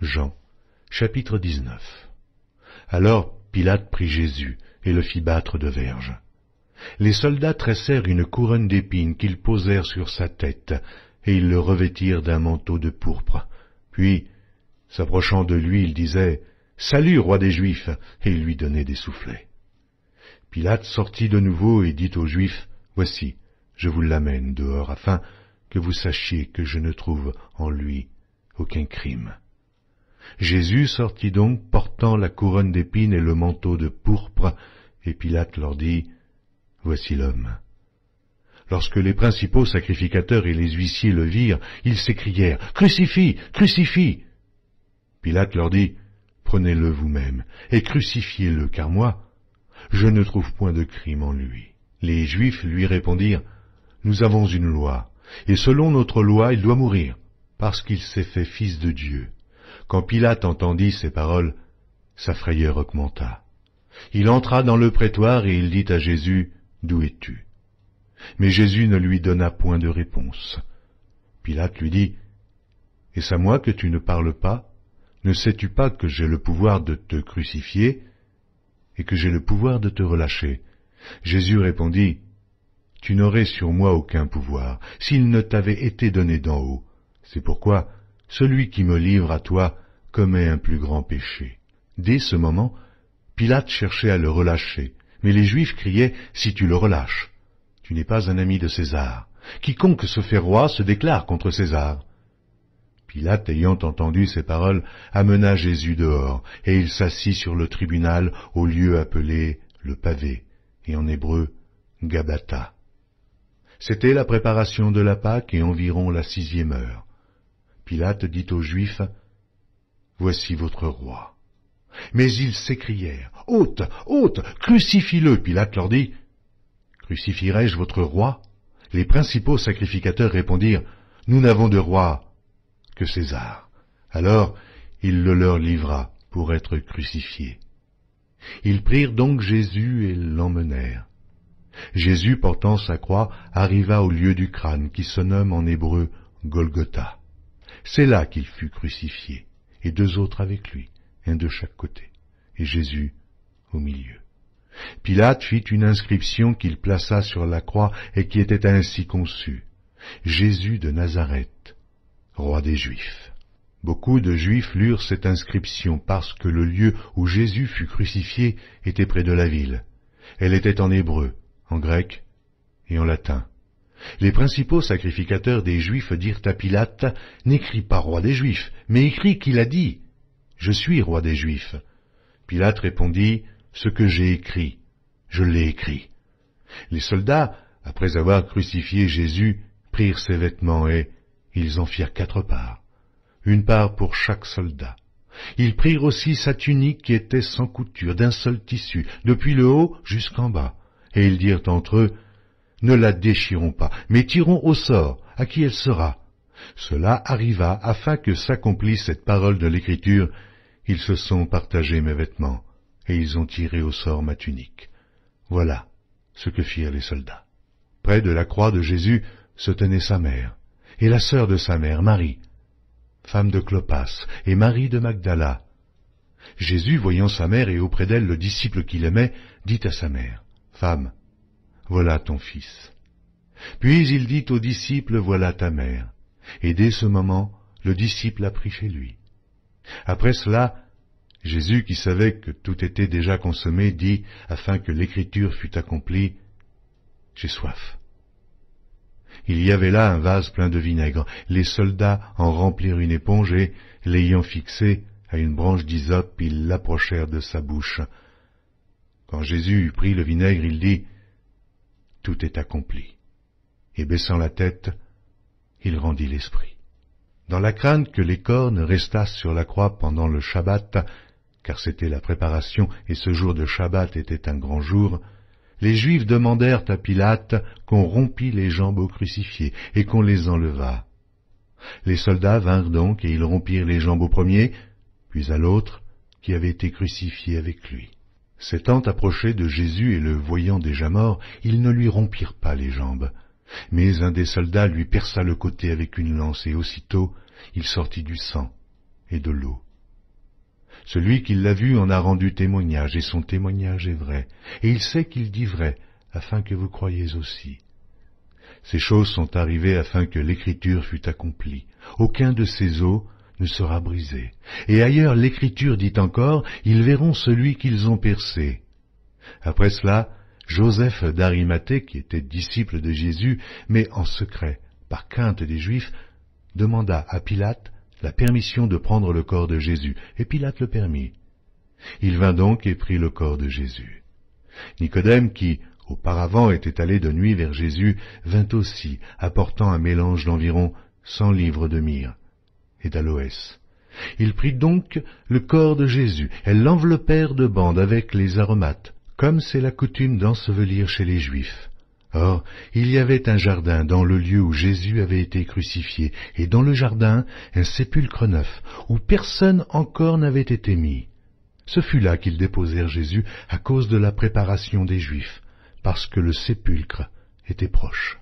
Jean, chapitre 19. Alors Pilate prit Jésus et le fit battre de verges. Les soldats tressèrent une couronne d'épines qu'ils posèrent sur sa tête, et ils le revêtirent d'un manteau de pourpre. Puis, s'approchant de lui, ils disaient « Salut, roi des Juifs !» et ils lui donnaient des soufflets. Pilate sortit de nouveau et dit aux Juifs « Voici, je vous l'amène dehors, afin que vous sachiez que je ne trouve en lui aucun crime. » Jésus sortit donc, portant la couronne d'épines et le manteau de pourpre, et Pilate leur dit « Voici l'homme. » Lorsque les principaux sacrificateurs et les huissiers le virent, ils s'écrièrent « Crucifie! Crucifie !» Pilate leur dit « Prenez-le vous-même et crucifiez-le, car moi, je ne trouve point de crime en lui. » Les Juifs lui répondirent « Nous avons une loi, et selon notre loi il doit mourir, parce qu'il s'est fait fils de Dieu. » Quand Pilate entendit ces paroles, sa frayeur augmenta. Il entra dans le prétoire et il dit à Jésus « D'où es-tu » Mais Jésus ne lui donna point de réponse. Pilate lui dit « Est-ce à moi que tu ne parles pas? Ne sais-tu pas que j'ai le pouvoir de te crucifier et que j'ai le pouvoir de te relâcher ?» Jésus répondit « Tu n'aurais sur moi aucun pouvoir, s'il ne t'avait été donné d'en haut. C'est pourquoi celui qui me livre à toi commet un plus grand péché. » Dès ce moment, Pilate cherchait à le relâcher, mais les Juifs criaient « Si tu le relâches, tu n'es pas un ami de César. Quiconque se fait roi se déclare contre César. » Pilate, ayant entendu ces paroles, amena Jésus dehors, et il s'assit sur le tribunal au lieu appelé le pavé, et en hébreu Gabbatha. C'était la préparation de la Pâque et environ la 6e heure. Pilate dit aux Juifs « Voici votre roi. » Mais ils s'écrièrent « Ôte, ôte, crucifie-le » Pilate leur dit « Crucifierai-je votre roi ?» Les principaux sacrificateurs répondirent « Nous n'avons de roi que César. » Alors il le leur livra pour être crucifié. Ils prirent donc Jésus et l'emmenèrent. Jésus, portant sa croix, arriva au lieu du crâne, qui se nomme en hébreu Golgotha. C'est là qu'il fut crucifié, et 2 autres avec lui, un de chaque côté, et Jésus au milieu. Pilate fit une inscription qu'il plaça sur la croix et qui était ainsi conçue « Jésus de Nazareth, roi des Juifs ». Beaucoup de Juifs lurent cette inscription parce que le lieu où Jésus fut crucifié était près de la ville. Elle était en hébreu, en grec et en latin. Les principaux sacrificateurs des Juifs dirent à Pilate « N'écris pas roi des Juifs, mais écris qu'il a dit « Je suis roi des Juifs ». Pilate répondit « Ce que j'ai écrit, je l'ai écrit ». Les soldats, après avoir crucifié Jésus, prirent ses vêtements et ils en firent 4 parts, une part pour chaque soldat. Ils prirent aussi sa tunique qui était sans couture, d'un seul tissu, depuis le haut jusqu'en bas, et ils dirent entre eux « Ne la déchirons pas, mais tirons au sort à qui elle sera. » Cela arriva afin que s'accomplisse cette parole de l'Écriture. Ils se sont partagés mes vêtements, et ils ont tiré au sort ma tunique. Voilà ce que firent les soldats. Près de la croix de Jésus se tenait sa mère, et la sœur de sa mère, Marie, femme de Clopas, et Marie de Magdala. Jésus, voyant sa mère et auprès d'elle le disciple qu'il aimait, dit à sa mère, « Femme, voilà ton fils. » Puis il dit au disciple, « Voilà ta mère. » Et dès ce moment, le disciple la prit chez lui. Après cela, Jésus, qui savait que tout était déjà consommé, dit, afin que l'écriture fût accomplie, « J'ai soif. » Il y avait là un vase plein de vinaigre. Les soldats en remplirent une éponge et, l'ayant fixée à une branche d'hysope, ils l'approchèrent de sa bouche. Quand Jésus eut pris le vinaigre, il dit, « Tout est accompli. » Et baissant la tête, il rendit l'esprit. Dans la crainte que les cornes restassent sur la croix pendant le Shabbat, car c'était la préparation et ce jour de Shabbat était un grand jour, les Juifs demandèrent à Pilate qu'on rompît les jambes au crucifié et qu'on les enlevât. Les soldats vinrent donc et ils rompirent les jambes au premier, puis à l'autre qui avait été crucifié avec lui. S'étant approchés de Jésus et le voyant déjà mort, ils ne lui rompirent pas les jambes. Mais un des soldats lui perça le côté avec une lance, et aussitôt il sortit du sang et de l'eau. Celui qui l'a vu en a rendu témoignage, et son témoignage est vrai. Et il sait qu'il dit vrai, afin que vous croyiez aussi. Ces choses sont arrivées afin que l'Écriture fût accomplie. Aucun de ces os ne sera brisé. Et ailleurs, l'Écriture dit encore, ils verront celui qu'ils ont percé. Après cela, Joseph d'Arimathée, qui était disciple de Jésus, mais en secret, par crainte des Juifs, demanda à Pilate la permission de prendre le corps de Jésus, et Pilate le permit. Il vint donc et prit le corps de Jésus. Nicodème, qui auparavant était allé de nuit vers Jésus, vint aussi, apportant un mélange d'environ 100 livres de myrrhe et d'aloès. Il prit donc le corps de Jésus, et l'enveloppèrent de bandes avec les aromates, comme c'est la coutume d'ensevelir chez les Juifs. Or, il y avait un jardin dans le lieu où Jésus avait été crucifié, et dans le jardin, un sépulcre neuf, où personne encore n'avait été mis. Ce fut là qu'ils déposèrent Jésus à cause de la préparation des Juifs, parce que le sépulcre était proche.